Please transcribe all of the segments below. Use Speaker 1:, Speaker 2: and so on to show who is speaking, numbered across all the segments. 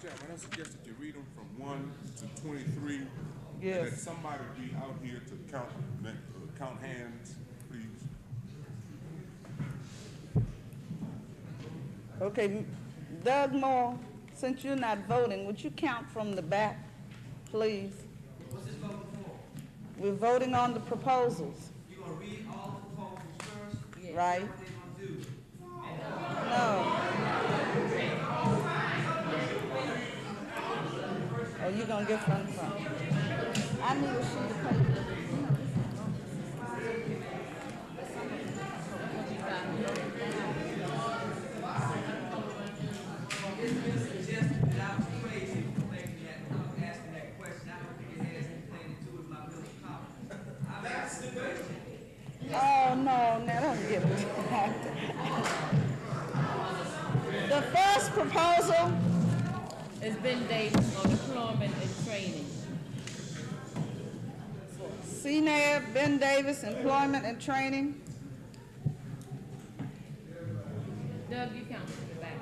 Speaker 1: Chairman, I suggest that you read them from 1 to 23. And that
Speaker 2: Yes.
Speaker 1: somebody be out here to count hands, please.
Speaker 2: Okay, Doug Moore, since you're not voting, would you count from the back, please?
Speaker 3: What's this voting for?
Speaker 2: We're voting on the proposals,
Speaker 3: You gonna read all the proposals first?
Speaker 2: right?
Speaker 3: What they gonna do?
Speaker 2: No. Oh, you gonna get from the front. I need a sheet of paper.
Speaker 3: It's been suggested that I was crazy for thinking that, asking that question. I don't think it has anything to do with my real comment. I've asked the question.
Speaker 2: Oh, no, now don't get me. The first proposal,
Speaker 4: It's Ben Davis on employment and training.
Speaker 2: CNAB, Ben Davis, Employment and Training.
Speaker 4: Doug, you count from the back.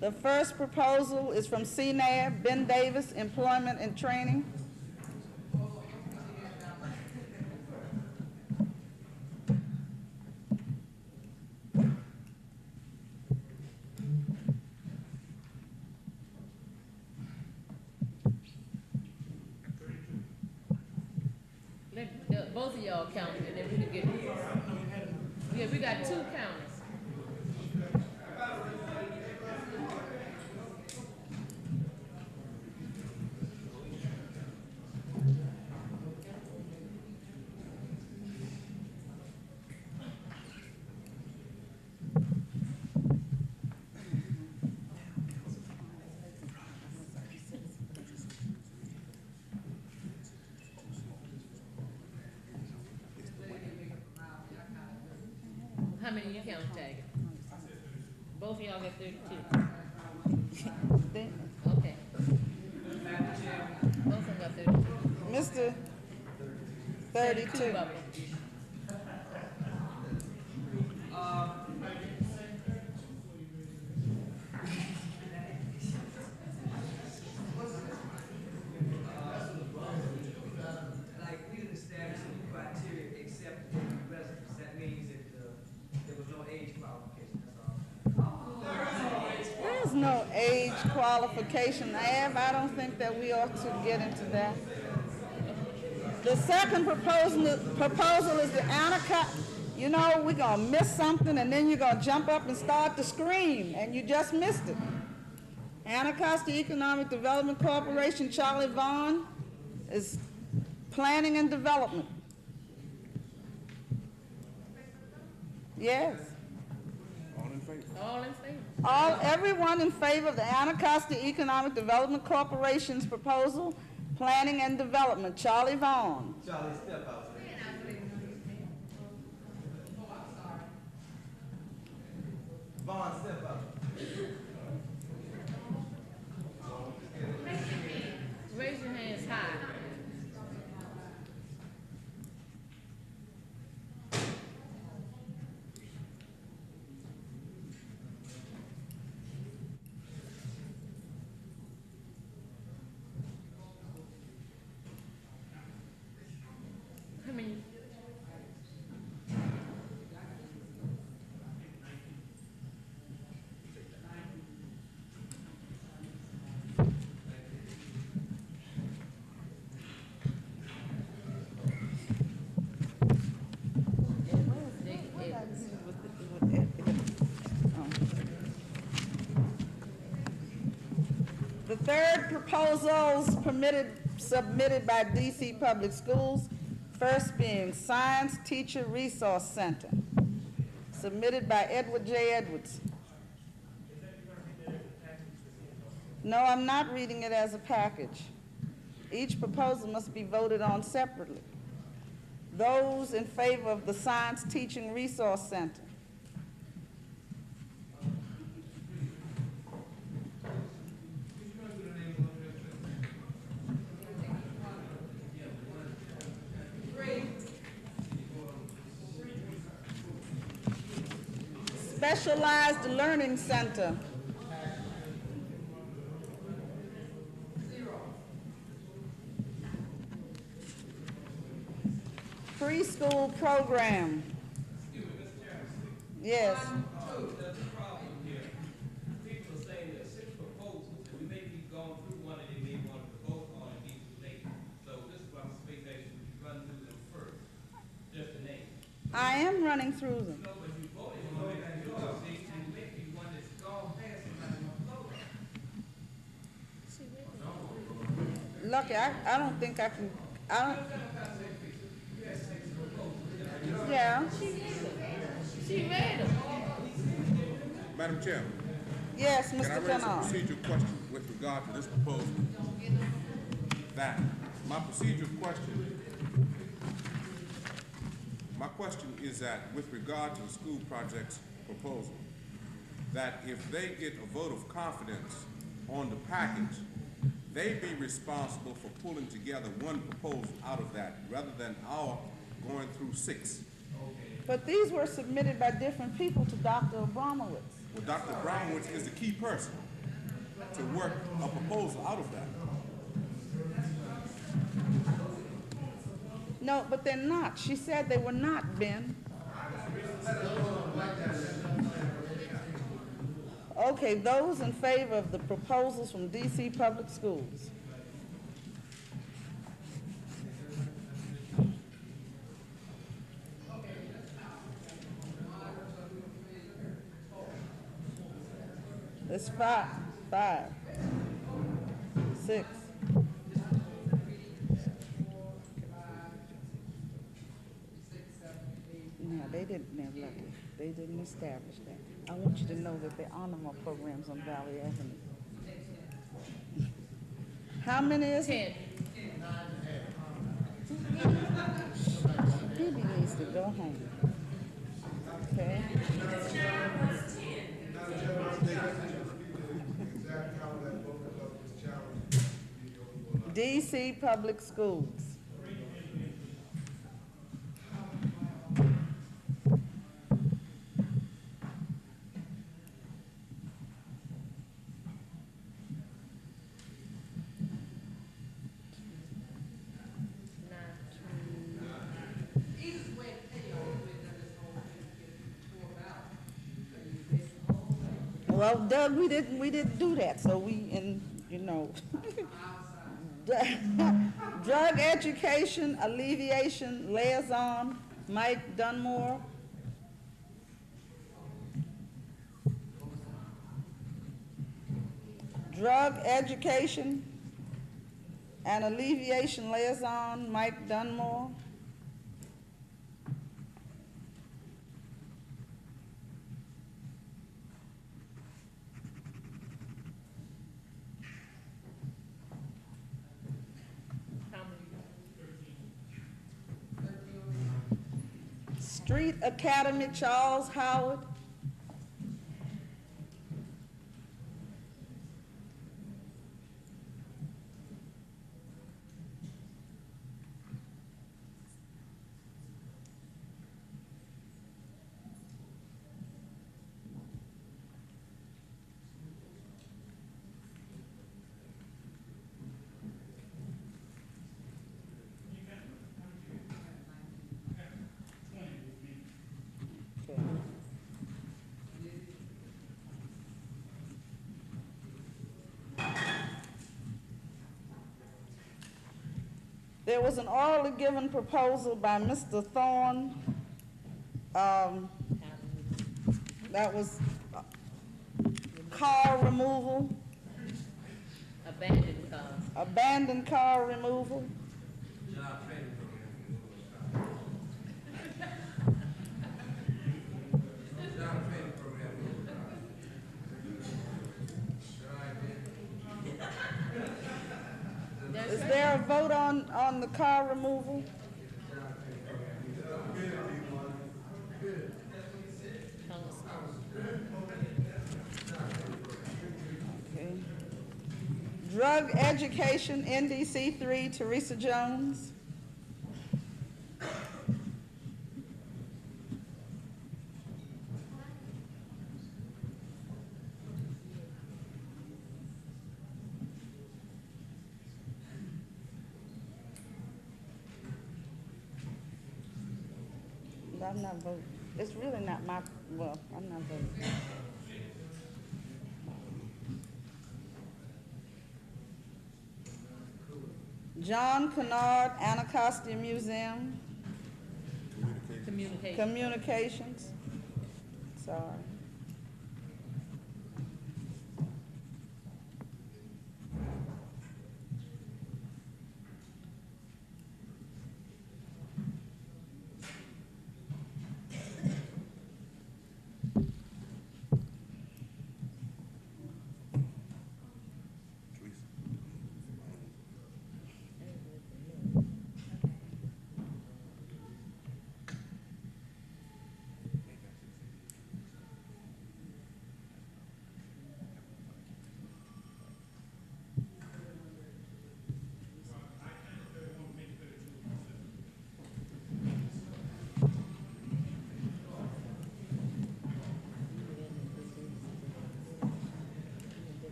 Speaker 2: The first proposal is from CNAB, Ben Davis, Employment and Training.
Speaker 4: Let both of y'all count and then we can get. Yeah, we got two counters. How many you count, Tag? Both of y'all got 32. Okay. Both of them got 32.
Speaker 2: Mr. 32.
Speaker 4: Two of them.
Speaker 3: Like, we didn't establish any criteria except for residence. That means that there was no age qualification, that's all.
Speaker 2: There's no age qualification, I don't think that we ought to get into that. The second proposal is the Anacostia. You know, we're going to miss something and then you're going to jump up and start to scream and you just missed it. Anacostia Economic Development Corporation, Charlie Vaughn is planning and development. Yes.
Speaker 1: All in favor?
Speaker 4: All in favor?
Speaker 2: Everyone in favor of the Anacostia Economic Development Corporation's proposal, planning and development, Charlie Vaughn.
Speaker 3: Charlie, step out. Vaughn, step up.
Speaker 4: Raise your hands high. How many?
Speaker 2: The third proposals submitted by DC Public Schools, first being Science Teacher Resource Center, submitted by Edward J. Edwards. No, I'm not reading it as a package. Each proposal must be voted on separately. Those in favor of the Science Teaching Resource Center. Specialized Learning Center. preschool program. Yes.
Speaker 3: There's a problem here. People are saying there are 6 proposals, and we may be going through one, and they may want to vote on it, be too late. So this is why Mr. Space Station, we run through them first, just the name.
Speaker 2: I am running through them.
Speaker 3: No, but you voted on it, and yours, see, and maybe one that's gone past somebody want to vote on.
Speaker 2: Lucky, I don't think I can, I don't. Yeah,
Speaker 4: She read them.
Speaker 1: Madam Chair,
Speaker 2: yes,
Speaker 1: can I
Speaker 2: Mr.
Speaker 1: raise a
Speaker 2: Bernard.
Speaker 1: procedural question with regard to this proposal? That, my procedural question, my question is that with regard to the school project's proposal, that if they get a vote of confidence on the package, they be responsible for pulling together one proposal out of that, rather than our going through 6.
Speaker 2: But these were submitted by different people to Dr. Abramowitz.
Speaker 1: Well, Dr. Brownwoods is the key person to work a proposal out of that.
Speaker 2: No, but they're not. She said they were not, Ben. Okay, those in favor of the proposals from DC Public Schools. It's 5, 6. No, they didn't, they're lucky. They didn't establish that. I want you to know that there are no more programs on Valley Avenue. How many is it?
Speaker 4: 10.
Speaker 2: Phoebe needs to go home. Okay. DC Public Schools. Well, Doug, we didn't do that, so Drug Education Alleviation Liaison, Mike Dunmore. Drug Education and Alleviation Liaison, Mike Dunmore.
Speaker 4: How many?
Speaker 2: Street Academy, Charles Howard. There was an orally given proposal by Mr. Thorne. That was car removal,
Speaker 4: Abandoned cars.
Speaker 2: abandoned car removal. Is there a vote on the car removal? Okay. Drug Education, NDC 3, Teresa Jones. I'm not voting. It's really not my, well, I'm not voting. John Kennard, Anacostia Museum,
Speaker 1: Communication.
Speaker 2: Communications. Sorry.
Speaker 1: Teresa.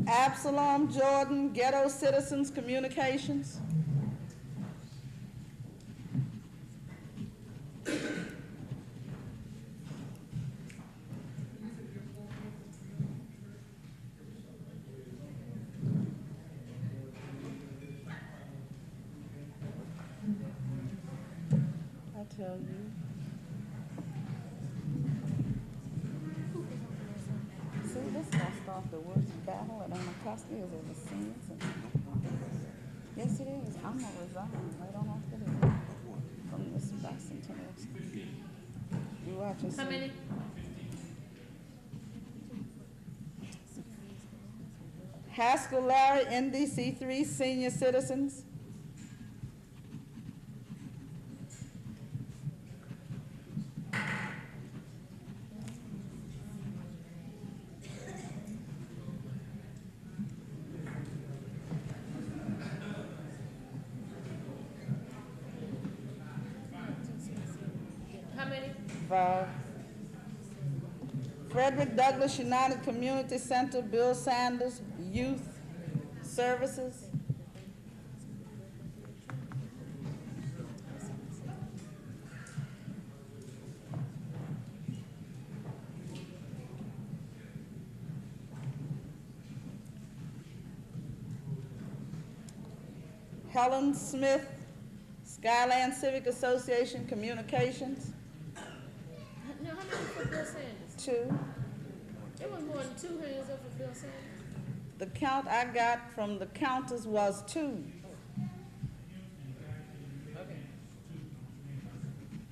Speaker 2: Absalom Jordan, Ghetto Citizens Communications. I tell you. See, this gonna start the worst battle at Anacostia is ever seen. Yes, it is. I'm gonna resign right on after this from this Bicentennial. You watch and see.
Speaker 4: How many?
Speaker 2: Haskell Larry, NDC3 Senior Citizens.
Speaker 4: How many?
Speaker 2: 5. Frederick Douglass United Community Center, Bill Sanders, Youth Services. Helen Smith, Skyland Civic Association Communications.
Speaker 4: No, how many for Bill Sanders?
Speaker 2: 2.
Speaker 4: There was more than 2 hands up for Bill Sanders.
Speaker 2: The count I got from the counters was 2.
Speaker 4: Okay.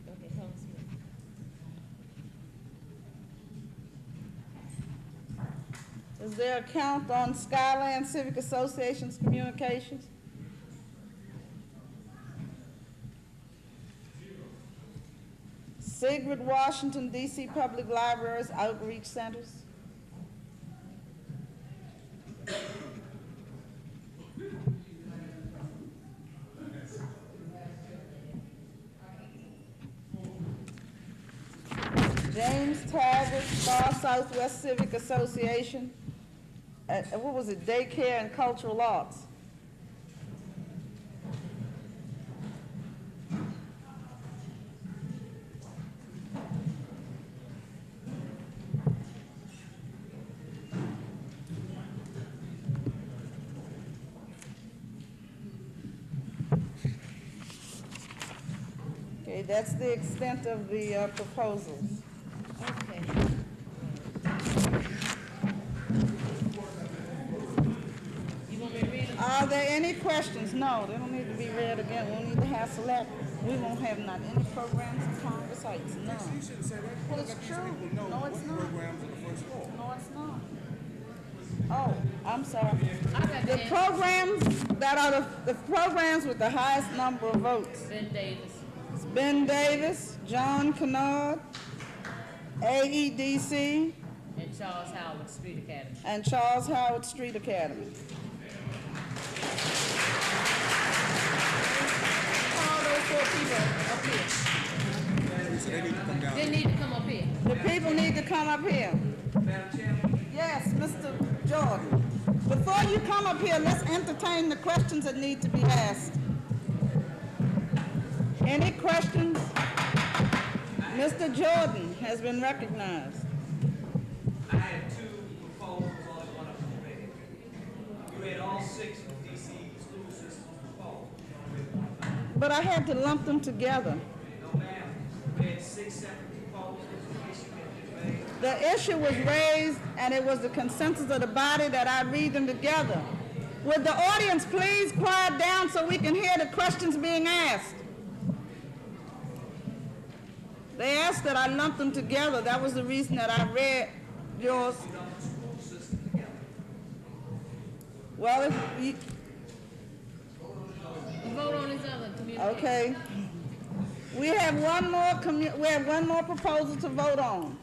Speaker 4: Okay, Helen Smith.
Speaker 2: Is there a count on Skyland Civic Association's communications? Sigrid Washington, DC Public Libraries Outreach Centers. James Taggart, Far Southwest Civic Association. What was it? Daycare and Cultural Arts. Okay, that's the extent of the proposals.
Speaker 4: Okay. You want me to read them?
Speaker 2: Are there any questions? No, they don't need to be read again. We don't need to have select. We won't have not any programs in Congress Heights,
Speaker 1: You
Speaker 2: none.
Speaker 1: shouldn't say that.
Speaker 2: Well, it's
Speaker 1: Let these
Speaker 2: true.
Speaker 1: people know
Speaker 2: No,
Speaker 1: what
Speaker 2: it's not.
Speaker 1: programs on the first floor.
Speaker 2: No, it's not. Oh, I'm sorry.
Speaker 4: I got
Speaker 2: The
Speaker 4: the answer.
Speaker 2: programs that are the programs with the highest number of votes.
Speaker 4: Ben Davis.
Speaker 2: It's Ben Davis, John Kennard, AEDC,
Speaker 4: And Charles Howard Street Academy.
Speaker 2: and Charles Howard Street Academy.
Speaker 4: All those 4 people up here.
Speaker 1: So they need to come down.
Speaker 4: They need to come up here.
Speaker 2: The people need to come up here. Yes, Mr. Jordan. Before you come up here, let's entertain the questions that need to be asked. Any questions? Mr. Jordan has been recognized.
Speaker 5: I had two proposals, only one of them read. You read all six of DC school system proposals. You read one time.
Speaker 2: But I had to lump them together.
Speaker 5: No, ma'am, you read six separate proposals, the issue that you made.
Speaker 2: The issue was raised, and it was the consensus of the body that I read them together. Would the audience please quiet down so we can hear the questions being asked? They asked that I lump them together. That was the reason that I read yours.
Speaker 5: You don't put the school system together.
Speaker 2: Well, if you,
Speaker 4: Vote on this other communication.
Speaker 2: okay. We have one more proposal to vote on.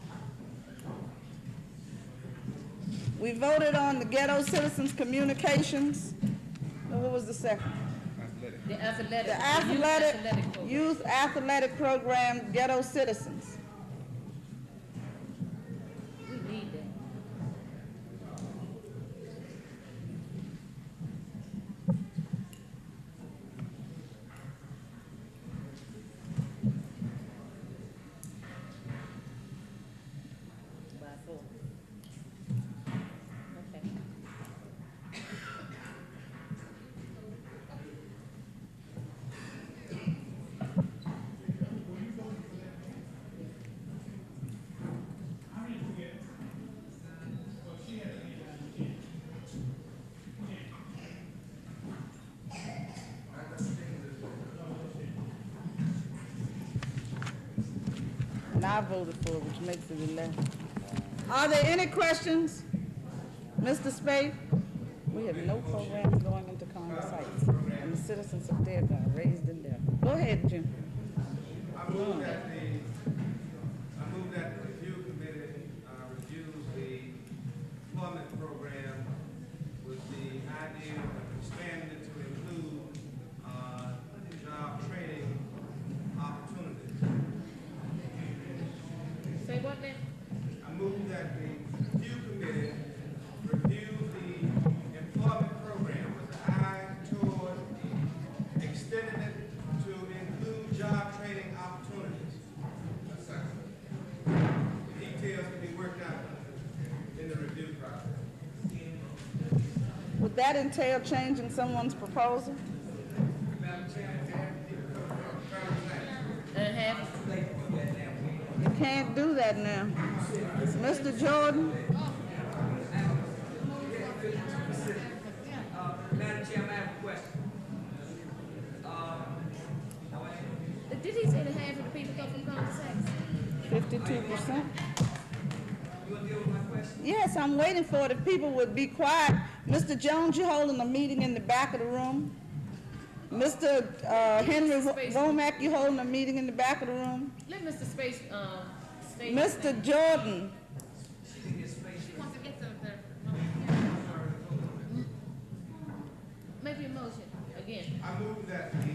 Speaker 2: We voted on the Ghetto Citizens Communications. And what was the second?
Speaker 4: The athletic.
Speaker 2: The
Speaker 4: program.
Speaker 2: Youth Athletic Program, Ghetto Citizens.
Speaker 4: We need that. By 4. Okay.
Speaker 2: And I voted for it, which makes it 11. Are there any questions? Mr. Spade? We have no programs going into Congress sites, and the citizens of Dearborn are raised in there. Go ahead, Jim.
Speaker 1: I move that the review committee reviews the employment program with the idea of expanding it to include job training opportunities.
Speaker 4: Say what now?
Speaker 1: I move that the review committee review the employment program with an eye toward extending it to include job training opportunities. Details can be worked out in the review process.
Speaker 2: Would that entail changing someone's proposal?
Speaker 5: Madam Chair,
Speaker 4: And half.
Speaker 2: You can't do that now. Mr. Jordan?
Speaker 5: Madam Chair, I have a question.
Speaker 4: Did he say that half of the people come from Congress Sachs?
Speaker 2: 52%?
Speaker 5: You want to deal with my question?
Speaker 2: Yes, I'm waiting for it. If people would be quiet. Mr. Jones, you're holding a meeting in the back of the room. Mr. Henry Womack, you're holding a meeting in the back of the room.
Speaker 4: Let Mr. Space, state.
Speaker 2: Mr. Jordan,
Speaker 5: She didn't get space.
Speaker 4: She wants to get to the, maybe a motion, again.
Speaker 1: I move that the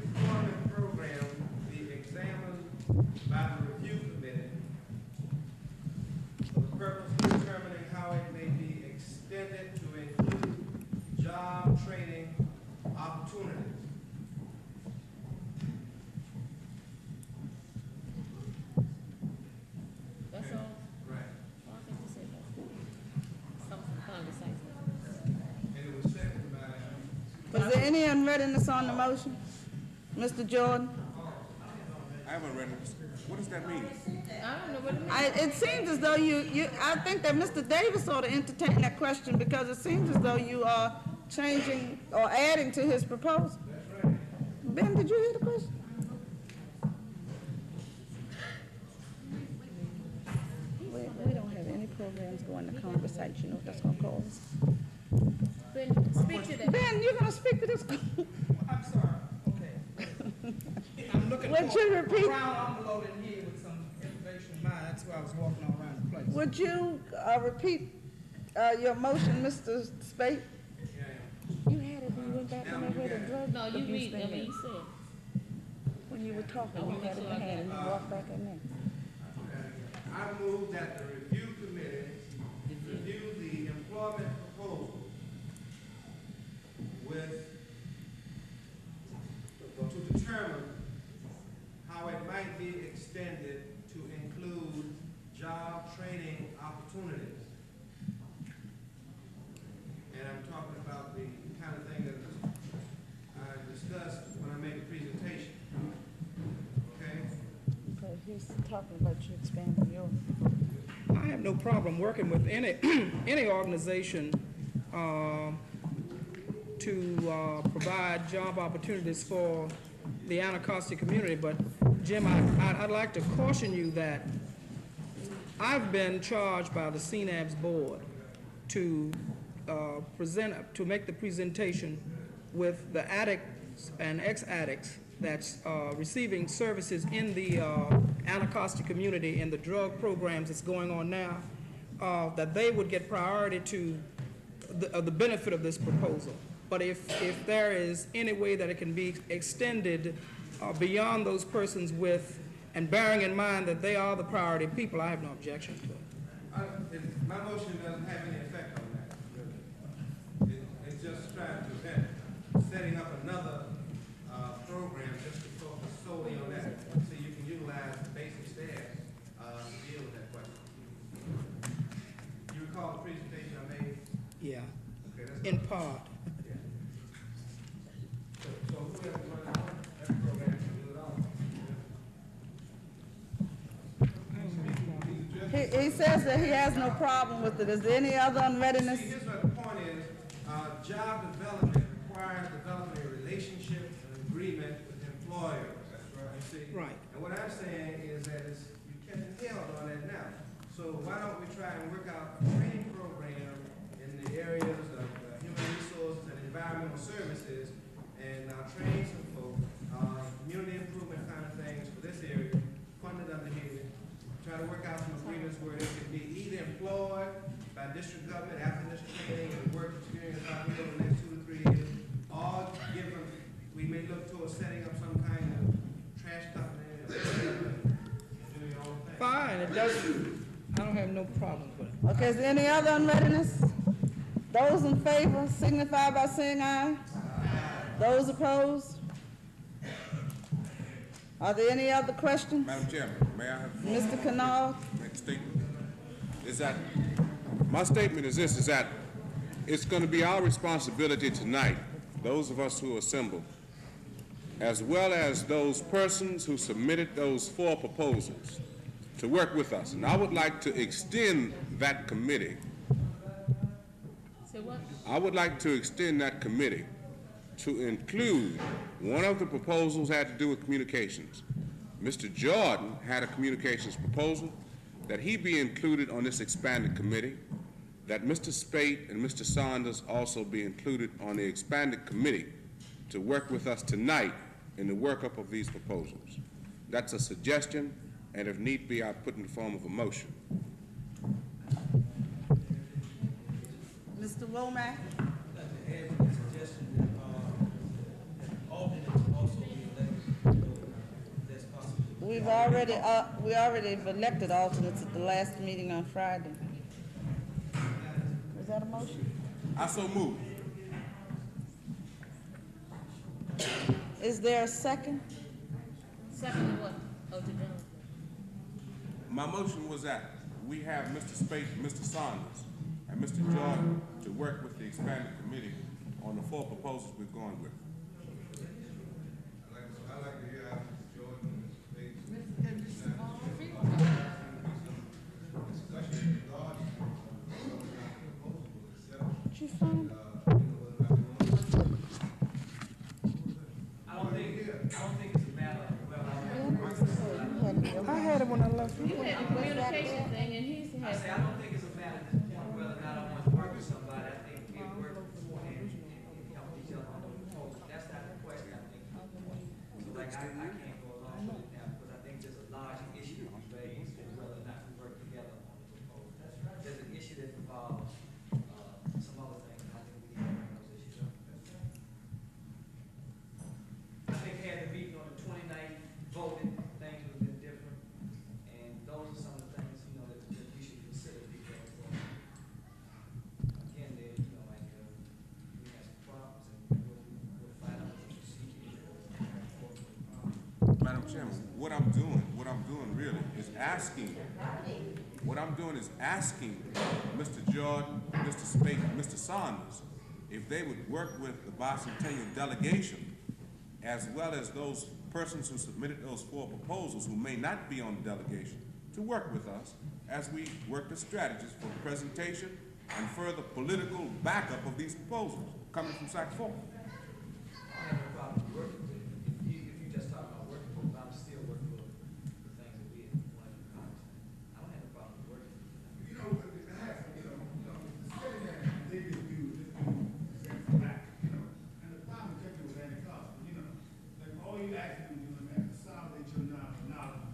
Speaker 1: employment program be examined by the review committee for the purpose of determining how it may be extended to include job training opportunities.
Speaker 4: That's all.
Speaker 1: Right.
Speaker 4: Well, I think you said that. Something from Congress Sachs.
Speaker 1: And it was seconded by,
Speaker 2: is there any unreadiness on the motion? Mr. Jordan?
Speaker 1: I haven't read it. What does that mean?
Speaker 4: I don't know what it means.
Speaker 2: It seems as though I think that Mr. Davis ought to entertain that question because it seems as though you are changing or adding to his proposal. Ben, did you hear the question? We don't have any programs going to Congress sites. You know what that's going to cause?
Speaker 4: Ben, speak to that.
Speaker 2: Ben, you're going to speak to this?
Speaker 5: I'm sorry, okay. I'm looking
Speaker 2: Would you
Speaker 5: for
Speaker 2: repeat?
Speaker 5: a brown envelope in here with some information in mind. That's why I was walking all around the place.
Speaker 2: Would you repeat your motion, Mr. Spate? You had it when you went back and they read the drug
Speaker 4: No, you
Speaker 2: abuse
Speaker 4: read,
Speaker 2: thing
Speaker 4: I mean,
Speaker 2: in.
Speaker 4: you said.
Speaker 2: When you were talking, you had it in hand and you walked back in there.
Speaker 1: I move that the review committee review the employment proposal to determine how it might be extended
Speaker 6: extended to include job training opportunities. And I'm talking about the kind of thing that I discussed when I made the presentation. Okay?
Speaker 2: Okay, he's talking about you expanding your.
Speaker 7: I have no problem working with any, any organization to provide job opportunities for the Anacostia community, but Jim, I'd like to caution you that I've been charged by the CNAB's board to make the presentation with the addicts and ex-addicts that's receiving services in the Anacostia community in the drug programs that's going on now, that they would get priority to the benefit of this proposal. But if there is any way that it can be extended beyond those persons with, and bearing in mind that they are the priority people, I have no objection to it.
Speaker 6: My motion doesn't have any effect on that. It's just trying to prevent setting up another program just to focus solely on that, so you can utilize the basic staff to deal with that question. You recall the presentation I made?
Speaker 7: Yeah,
Speaker 6: Okay, that's
Speaker 7: in part.
Speaker 6: So whoever runs that program can do it all.
Speaker 2: He says that he has no problem with it. Is there any other unreadiness?
Speaker 6: See, here's what the point is. Job development requires developing a relationship and agreement with the employer. That's right. You see?
Speaker 7: Right.
Speaker 6: And what I'm saying is that you catching hell on that now. So why don't we try and work out a training program in the areas of human resources and environmental services, and train some folks, community improvement kind of things for this area, funded under here. Try to work out some agreements where they can be either employed by district government after this training and work experience out here in the next 2 to 3 years, or give them, we may look towards setting up some kind of trash company or doing your own thing.
Speaker 7: Fine, it doesn't, I don't have no problem with it.
Speaker 2: Okay, is there any other unreadiness? Those in favor signify by saying aye. Those opposed? Are there any other questions?
Speaker 1: Madam Chairman, may I have?
Speaker 2: Mr. Canard?
Speaker 1: Make a statement. Is that, my statement is this, is that it's going to be our responsibility tonight, those of us who assemble, as well as those persons who submitted those 4 proposals, to work with us. And I would like to extend that committee.
Speaker 4: So what?
Speaker 1: I would like to extend that committee to include, one of the proposals had to do with communications. Mr. Jordan had a communications proposal, that he be included on this expanded committee, that Mr. Spate and Mr. Saunders also be included on the expanded committee to work with us tonight in the workup of these proposals. That's a suggestion, and if need be, I'll put in the form of a motion.
Speaker 2: Mr. Womack?
Speaker 5: I'd like to add to the suggestion that alternates also be elected, if that's possible.
Speaker 2: We already elected alternates at the last meeting on Friday. Is that a motion?
Speaker 1: I so move.
Speaker 2: Is there a second?
Speaker 4: Second to what? Oh, to John.
Speaker 1: My motion was that we have Mr. Spate, Mr. Saunders, and Mr. Jordan to work with the expanded committee on the 4 proposals we've gone with.
Speaker 6: I'd like to hear Jordan speak.
Speaker 2: You found?
Speaker 5: I don't think it's a matter of whether
Speaker 2: I had it when I left.
Speaker 4: You had the communication thing, and he's
Speaker 5: I
Speaker 4: had.
Speaker 5: say, I don't think it's a matter at this point whether or not I want to work with somebody. I think we work beforehand and help each other on the proposal. That's not the question, I think. So like, I can't go along with it now because I think there's a large issue to be raised as whether or not we work together on the proposal. There's an issue that involves some other things, and I think we need to bring those issues up. I think had the meeting on the 29th voted, things would have been different. And those are some of the things, that we should consider because, again, we have some problems and we'll find out what the procedure is.
Speaker 1: Madam Chairman, what I'm doing really is asking, Mr. Jordan, Mr. Spate, and Mr. Saunders, if they would work with the Bicentennial delegation, as well as those persons who submitted those 4 proposals who may not be on the delegation, to work with us as we work the strategies for presentation and further political backup of these proposals coming from SAC 4.
Speaker 5: I don't have no problem working with it. If you just talk about working with it, I'm still working with the things that we want to do Congress. I don't have no problem working with it.
Speaker 8: You know, the city that they just do this black, you know, and the problem kept with Anacostia, you know, like all you actually do is consolidate your knowledge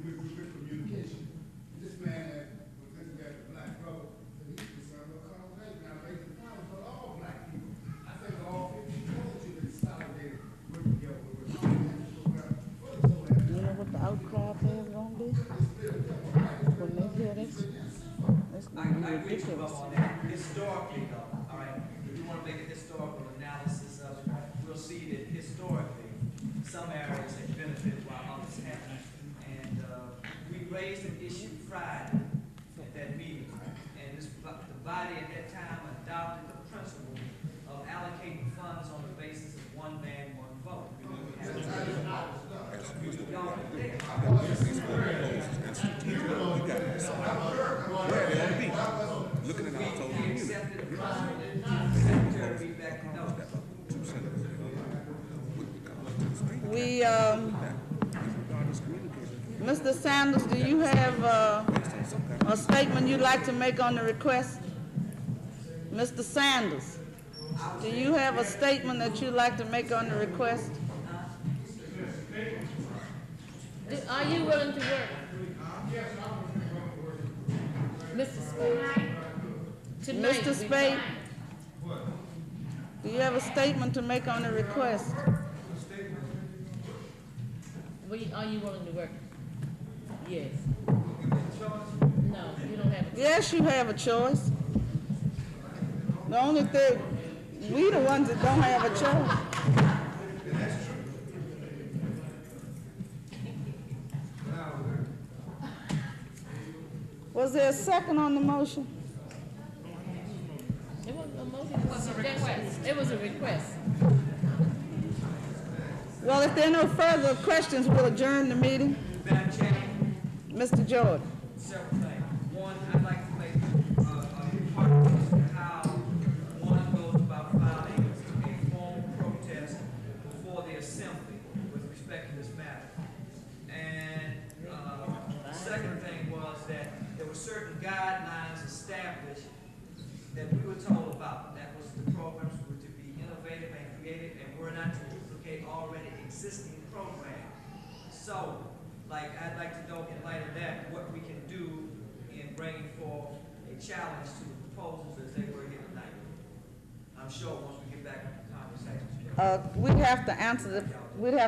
Speaker 8: with communication. This man, this guy, the black brother, he's concerned about colonization, now raising problems for all black people. I think all 50 cultures should be consolidated, work together with
Speaker 2: You know what the outcry is gonna be? When they hear this, it's
Speaker 5: I
Speaker 2: gonna be
Speaker 5: agree with you
Speaker 2: ridiculous.
Speaker 5: on that. Historically, though, all right, if you want to make a historical analysis of it, we'll see that historically, some areas have benefited while others haven't. And we raised an issue Friday at that meeting, and the body at that time adopted the principle of allocating funds on the basis of one man, one vote.
Speaker 1: Looking at our total
Speaker 5: We
Speaker 1: unit.
Speaker 5: accepted the secretary feedback to know.
Speaker 2: We, Mr. Sanders, do you have a statement you'd like to make on the request? Mr. Sanders, do you have a statement that you'd like to make on the request?
Speaker 4: Are you willing to work? Mr. Spade? Tonight,
Speaker 2: Mr.
Speaker 4: we
Speaker 2: Spade?
Speaker 4: tried.
Speaker 2: Do you have a statement to make on the request?
Speaker 4: Are you willing to work? Yes. No, you don't have a choice.
Speaker 2: Yes, you have a choice. The only thing, we the ones that don't have a choice. Was there a second on the motion?
Speaker 4: It wasn't a motion, it was a request. It was a request.
Speaker 2: Well, if there are no further questions, we'll adjourn the meeting.
Speaker 5: Madam Chairman,
Speaker 2: Mr. Jordan.
Speaker 5: several things. One, I'd like to make a part of how one goes about filing a formal protest before the assembly with respect to this matter. And the second thing was that there were certain guidelines established that we were told about. That was the programs were to be innovative and creative and were not to duplicate already existing programs. So, like, I'd like to know in light of that, what we can do in bringing forth a challenge to the proposals as they were here tonight. I'm sure once we get back to the conversation.
Speaker 2: We'd have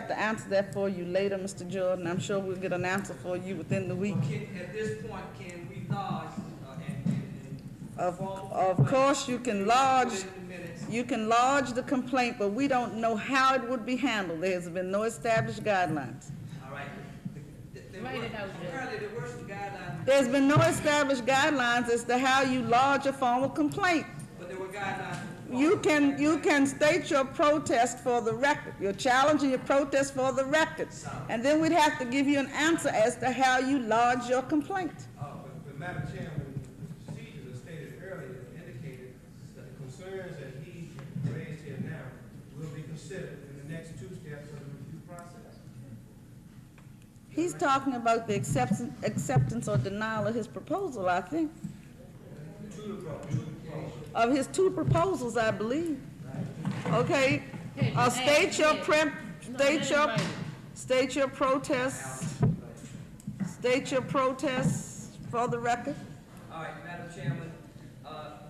Speaker 2: to answer that for you later, Mr. Jordan. I'm sure we'll get an answer for you within the week.
Speaker 5: At this point, can we lodge
Speaker 2: Of course, you can lodge the complaint, but we don't know how it would be handled. There's been no established guidelines.
Speaker 5: All right.
Speaker 4: Write it out, Joe.
Speaker 5: Apparently, there were some guidelines,
Speaker 2: There's been no established guidelines as to how you lodge a formal complaint.
Speaker 5: but there were guidelines.
Speaker 2: You can state your protest for the record, your challenge and your protest for the record. And then we'd have to give you an answer as to how you lodge your complaint.
Speaker 6: But Madam Chairman, the procedures as stated earlier indicated that the concerns that he raised here now will be considered in the next 2 steps of the review process.
Speaker 2: He's talking about the acceptance or denial of his proposal, I think. Of his 2 proposals, I believe. Okay, state your protest for the record.
Speaker 5: All right, Madam Chairman,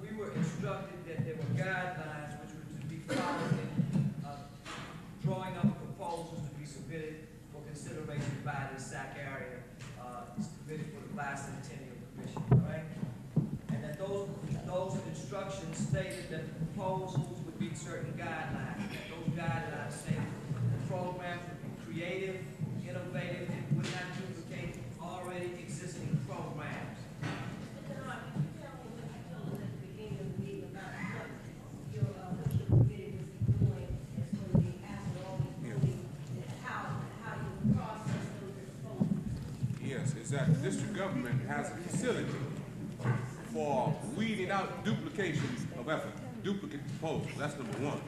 Speaker 5: we were instructed that there were guidelines which were to be followed in drawing up proposals to be submitted for consideration by the SAC area, submitted for the Bicentennial Commission, all right? And that those instructions stated that the proposals would meet certain guidelines. That those guidelines stated the programs would be creative, innovative,
Speaker 1: this is that the district government has a facility for weeding out duplications of effort, duplicate proposals. That's number one.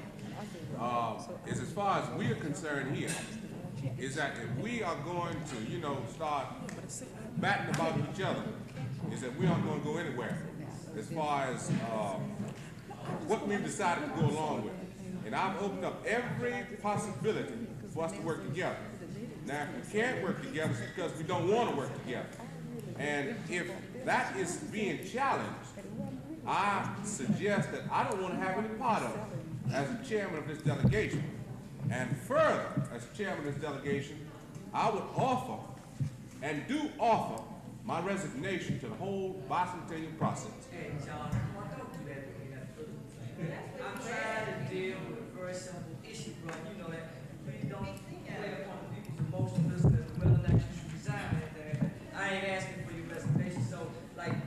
Speaker 1: Is as far as we are concerned here, is that if we are going to, start batting about each other, is that we aren't going to go anywhere as far as what we've decided to go along with. And I've opened up every possibility for us to work together. Now, if we can't work together, it's because we don't want to work together. And if that is being challenged, I suggest that I don't want to have any part of it as the chairman of this delegation. And further, as chairman of this delegation, I would offer, and do offer, my resignation to the whole bicentennial process.
Speaker 5: Hey, John, don't do that to me. I'm trying to deal with a very simple issue, bro. You know that. Please don't play upon people's emotions as to whether or not you should resign or anything. I ain't asking for your resignation, so,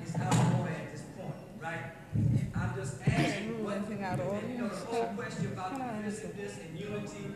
Speaker 5: it's out of order at this point, right? I'm just asking what,
Speaker 2: anything out of order.
Speaker 5: the whole question about divisiveness and unity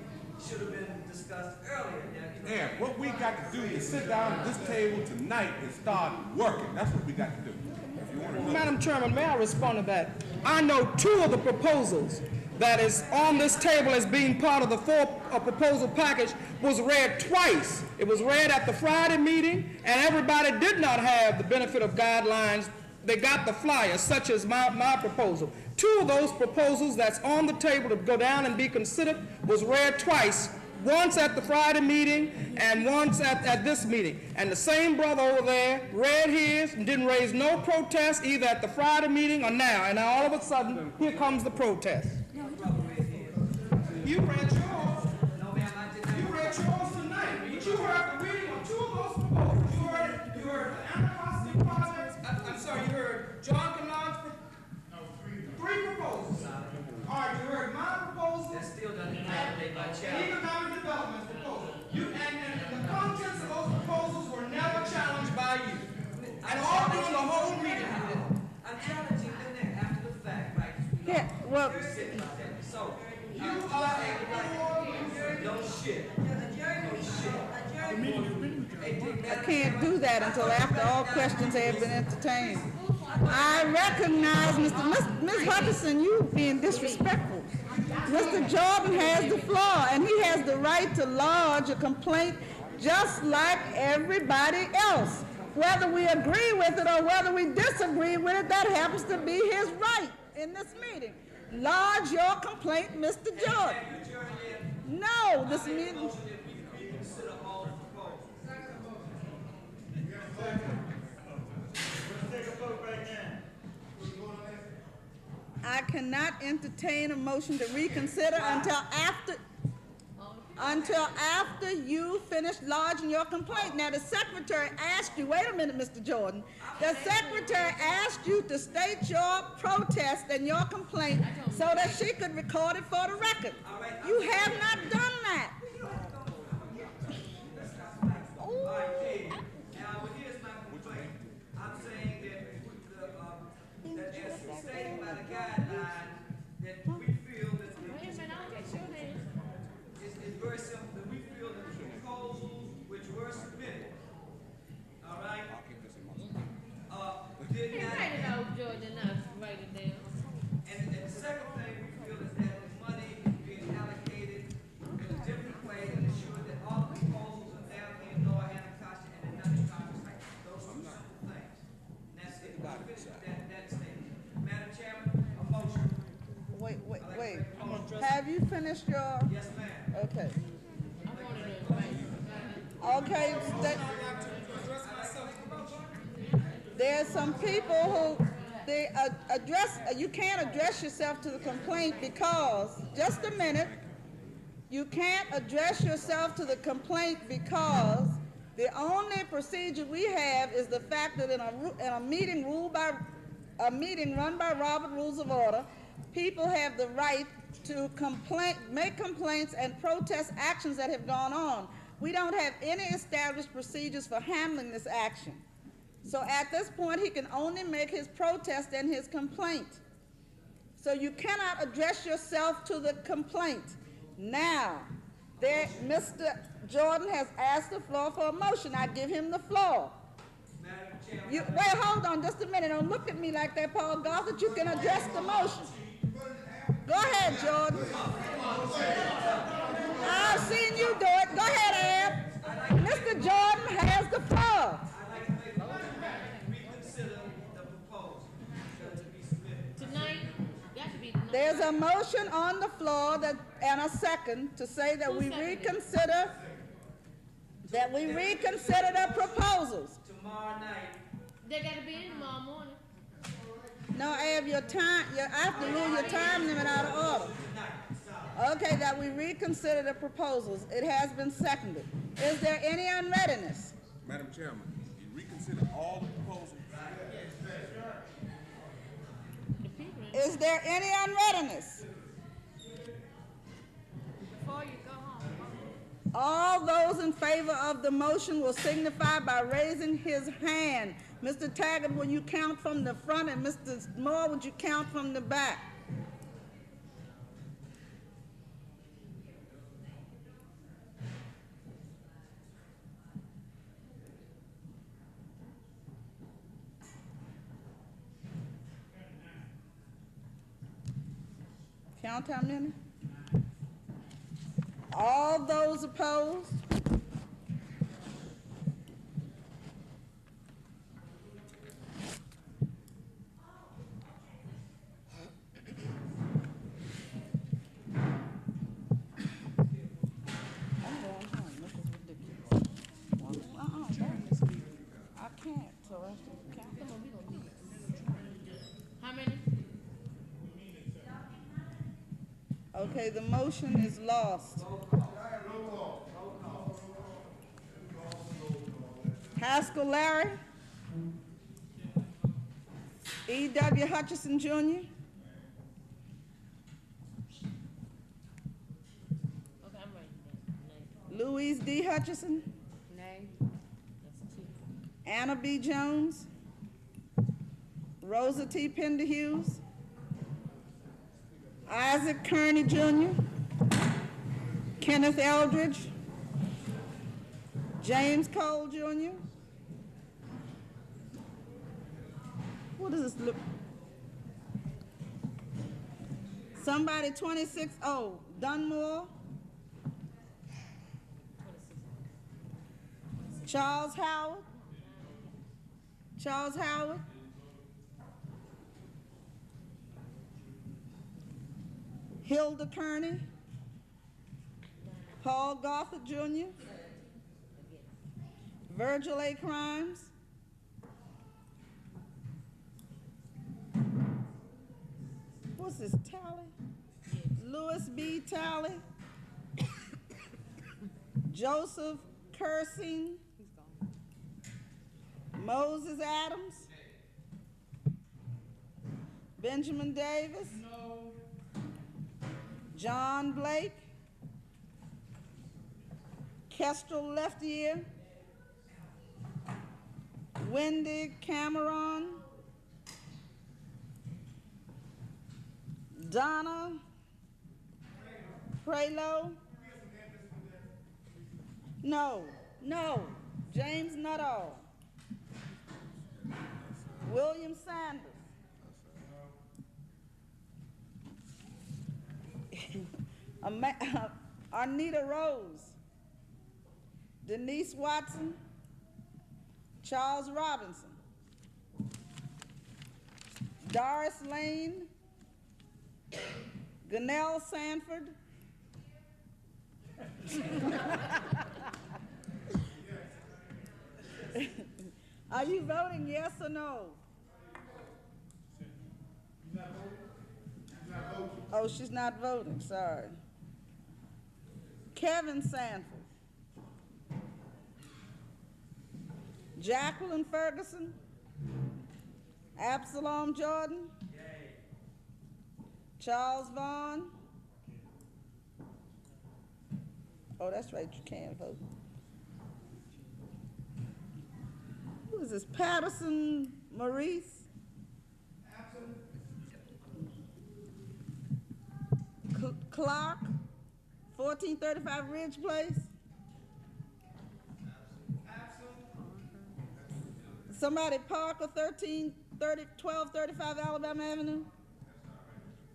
Speaker 5: should have been discussed earlier.
Speaker 1: Yeah, what we got to do is sit down at this table tonight and start working. That's what we got to do. If you want to know.
Speaker 7: Madam Chairman, may I respond to that? I know 2 of the proposals that is on this table as being part of the 4 proposal package was read twice. It was read at the Friday meeting, and everybody did not have the benefit of guidelines. They got the flyer, such as my proposal. 2 of those proposals that's on the table to go down and be considered was read twice, once at the Friday meeting and once at this meeting. And the same brother over there read his and didn't raise no protest either at the Friday meeting or now. And now all of a sudden, here comes the protest. You read yours.
Speaker 5: No, ma'am, I did not.
Speaker 7: You read yours tonight. But you heard the reading of 2 of those proposals. You heard the Anacostia project. I'm sorry, you heard John Canard's 3 proposals. All right, you heard my proposal.
Speaker 5: That still doesn't validate my challenge.
Speaker 7: Economic development proposal. And the contents of those proposals were never challenged by you. And all during the whole meeting.
Speaker 5: I'm challenging them there after the fact, right?
Speaker 2: Yeah, well,
Speaker 5: So, you are no shit.
Speaker 2: I can't do that until after all questions have been entertained. I recognize Ms. Hutchinson, you being disrespectful. Mr. Jordan has the floor, and he has the right to lodge a complaint just like everybody else. Whether we agree with it or whether we disagree with it, that happens to be his right in this meeting. Lodge your complaint, Mr. Jordan. No, this meeting. I cannot entertain a motion to reconsider until after you finish lodging your complaint. Now, the secretary asked you, wait a minute, Mr. Jordan. The secretary asked you to state your protest and your complaint so that she could record it for the record. You have not done that.
Speaker 5: Now, here's my complaint. I'm saying that as stated by the guidelines, that we feel that it's very simple, that we feel that the proposals which were submitted, all right, did not.
Speaker 4: Write it out, Jordan, write it down.
Speaker 5: And the second thing we feel is that the money is being allocated in a different way and ensure that all the proposals are down in Lower Anacostia and in nothing conversation. Those are simple things. And that's it. We finished that statement. Madam Chairman, a motion.
Speaker 2: Wait. Have you finished your?
Speaker 5: Yes, ma'am.
Speaker 2: Okay.
Speaker 4: I wanted to write.
Speaker 2: Okay. There's some people who you can't address yourself to the complaint because, just a minute, you can't address yourself to the complaint because the only procedure we have is the fact that in a meeting run by Robert Rules of Order, people have the right to make complaints and protest actions that have gone on. We don't have any established procedures for handling this action. So at this point, he can only make his protest and his complaint. So you cannot address yourself to the complaint. Now, Mr. Jordan has asked the floor for a motion. I give him the floor. Wait, hold on just a minute. Don't look at me like that, Paul Gossett. You can address the motion. Go ahead, Jordan. I've seen you do it. Go ahead, Ab. Mr. Jordan has the floor.
Speaker 5: I'd like to make a motion to reconsider the proposal to be submitted.
Speaker 4: Tonight, got to be tonight.
Speaker 2: There's a motion on the floor and a second to say that
Speaker 4: Who
Speaker 2: we
Speaker 4: seconded it?
Speaker 2: reconsider the proposals.
Speaker 5: Tomorrow night,
Speaker 4: They got to be in tomorrow morning.
Speaker 2: No, Ab, I have to rule your time limit out of order. Okay, that we reconsider the proposals. It has been seconded. Is there any unreadiness?
Speaker 1: Madam Chairman, you reconsider all the proposals?
Speaker 4: The people.
Speaker 2: Is there any unreadiness?
Speaker 4: Before you go home.
Speaker 2: All those in favor of the motion will signify by raising his hand. Mr. Taggart, will you count from the front, and Mr. Moore, would you count from the back? Count how many? All those opposed? I can't, so I have to count.
Speaker 4: Come on, we gonna do it. How many?
Speaker 2: Okay, the motion is lost. Haskell Larry. E.W. Hutchison Jr.
Speaker 4: Okay, I'm writing that.
Speaker 2: Louise D. Hutchison.
Speaker 4: Nay. That's two.
Speaker 2: Anna B. Jones. Rosa T. Penderhughes. Isaac Kearney Jr. Kenneth Eldridge. James Cole Jr. What does this look? Somebody 26, oh, Dunmore. Charles Howard. Charles Howard. Hilda Kearney. Paul Gothard Jr. Virgil A. Crimes. What's this, Talley? Louis B. Talley. Joseph Kersing. Moses Adams. Benjamin Davis. John Blake. Kestrel Leftier. Wendy Cameron. Donna Prelo. No. James Nuttall. William Sanders. Arnita Rose. Denise Watson. Charles Robinson. Doris Lane. Ganell Sanford. Are you voting yes or no? Oh, she's not voting, sorry. Kevin Sanford. Jacqueline Ferguson. Absalom Jordan. Charles Vaughn. Oh, that's right, you can't vote. Who is this? Patterson Maurice? Clark, 1435 Ridge Place. Somebody Parker, 1235 Alabama Avenue.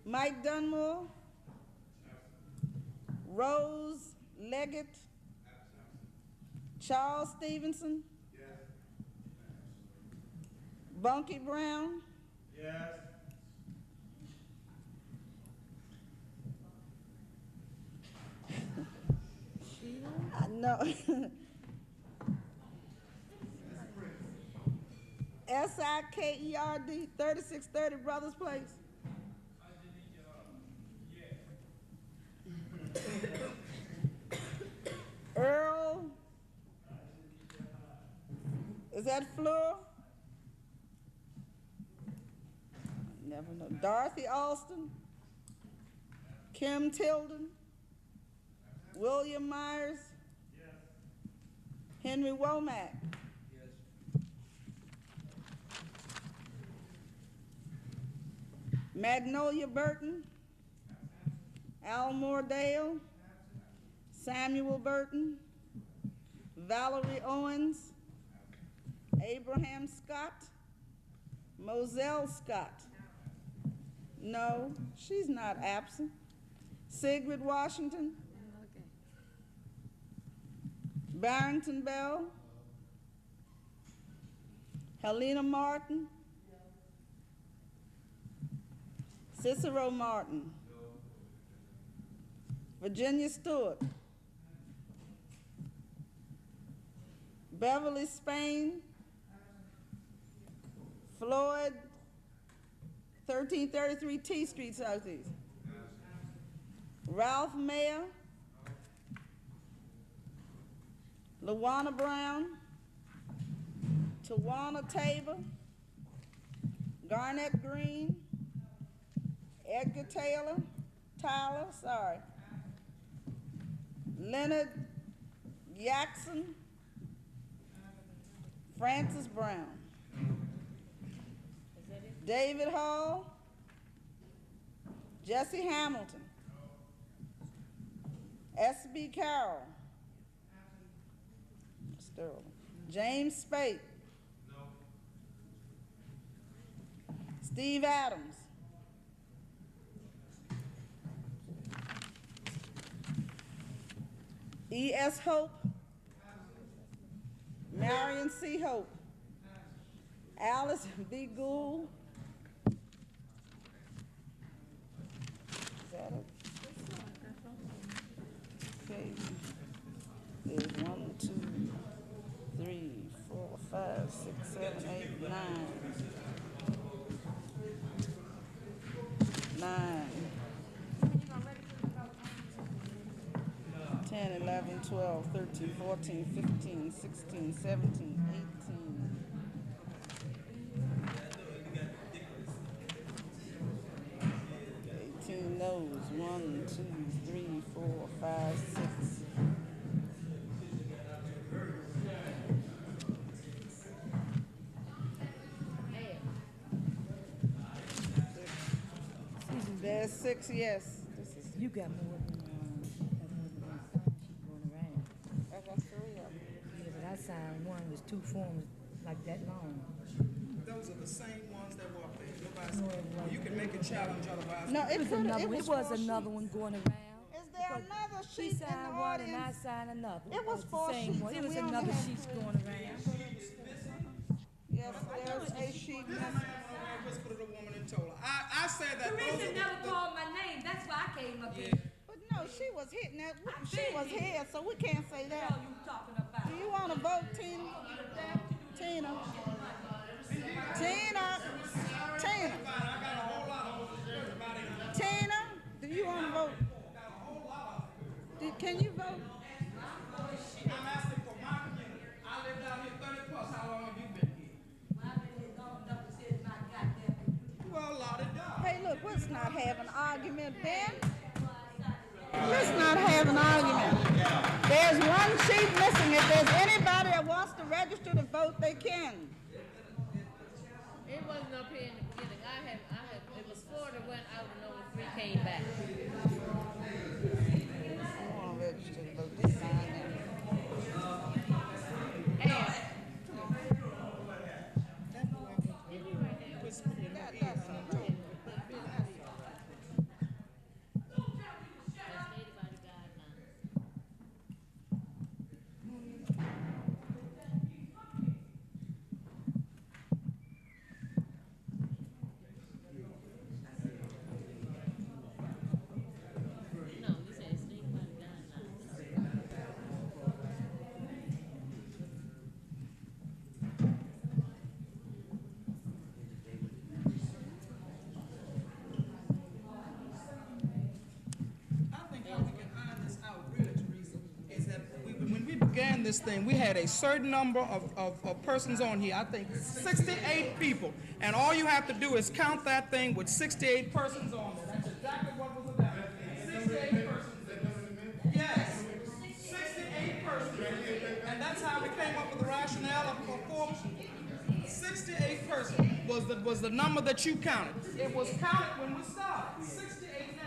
Speaker 2: Mike Dunmore. Rose Leggett. Charles Stevenson. Bunky Brown.
Speaker 8: Yes.
Speaker 2: I know. SIKERD, 3630 Brothers Place. Earl, is that Fleur? Never know. Dorothy Alston, Kim Tilden, William Myers, Henry Womack. Magnolia Burton, Almore Dale, Samuel Burton, Valerie Owens, Abraham Scott, Moselle Scott. No, she's not absent. Sigrid Washington, Barrington Bell, Helena Martin, Cicero Martin, Virginia Stewart, Beverly Spain, Floyd, 1333 T Street Southeast, Ralph Mayer, LaWanna Brown, Tawana Tabor, Garnett Green, Edgar Tyler, Leonard Jackson, Francis Brown, David Hall, Jesse Hamilton, S.B. Carroll, Sterling, James Spate, Steve Adams, E.S. Hope, Marion C. Hope, Alice B. Gould. Is that it? Okay. There's 1, 2, 3, 4, 5, 6, 7, 8, 9. 9. 10, 11, 12, 13, 14, 15, 16, 17, 18 no's. 1, 2, 3, 4, 5, 6. There's 6 yes.
Speaker 9: You got more than sheet going around.
Speaker 2: I got 3 of them.
Speaker 9: Yeah, but I signed one with 2 forms like that long.
Speaker 7: Those are the same ones that were up there. You can make a challenge otherwise.
Speaker 2: No, it
Speaker 9: was another one going around.
Speaker 2: Is there another
Speaker 9: She
Speaker 2: sheet in the
Speaker 9: signed one and I
Speaker 2: audience?
Speaker 9: signed another.
Speaker 2: It was
Speaker 9: the
Speaker 2: 4
Speaker 9: same
Speaker 2: sheets
Speaker 9: one. It
Speaker 2: and
Speaker 9: was
Speaker 2: we only
Speaker 9: another
Speaker 2: had
Speaker 9: sheets going around.
Speaker 2: Yes, there's a sheet missing.
Speaker 7: I whispered to the woman and told her. I said that.
Speaker 10: Teresa never called my name. That's why I came up here.
Speaker 2: But no, she was hitting that. She was here, so we can't say
Speaker 10: What
Speaker 2: that.
Speaker 10: are you talking about?
Speaker 2: Do you want to vote, Tina? Tina. Tina. Tina. Tina, do you want to vote? Can you vote?
Speaker 5: I'm asking for my community. I live down here 30 plus. How long have you been here?
Speaker 10: I've been here long enough to say it's my goddamn.
Speaker 5: Well, a lot of dollars.
Speaker 2: Hey, look, let's not have an argument, Ben. Let's not have an argument. There's 1 sheet missing. If there's anybody that wants to register to vote, they can.
Speaker 4: It wasn't up here in the beginning. It was 4 that went out and only 3 came back.
Speaker 2: I want to register to vote this time.
Speaker 4: And
Speaker 7: ran this thing, we had a certain number of persons on here, I think 68 people. And all you have to do is count that thing with 68 persons on there. That's exactly what was about. 68 persons. Yes, 68 persons. And that's how we came up with the rationale of 68 persons was the number that you counted. It was counted when we started. 68 names.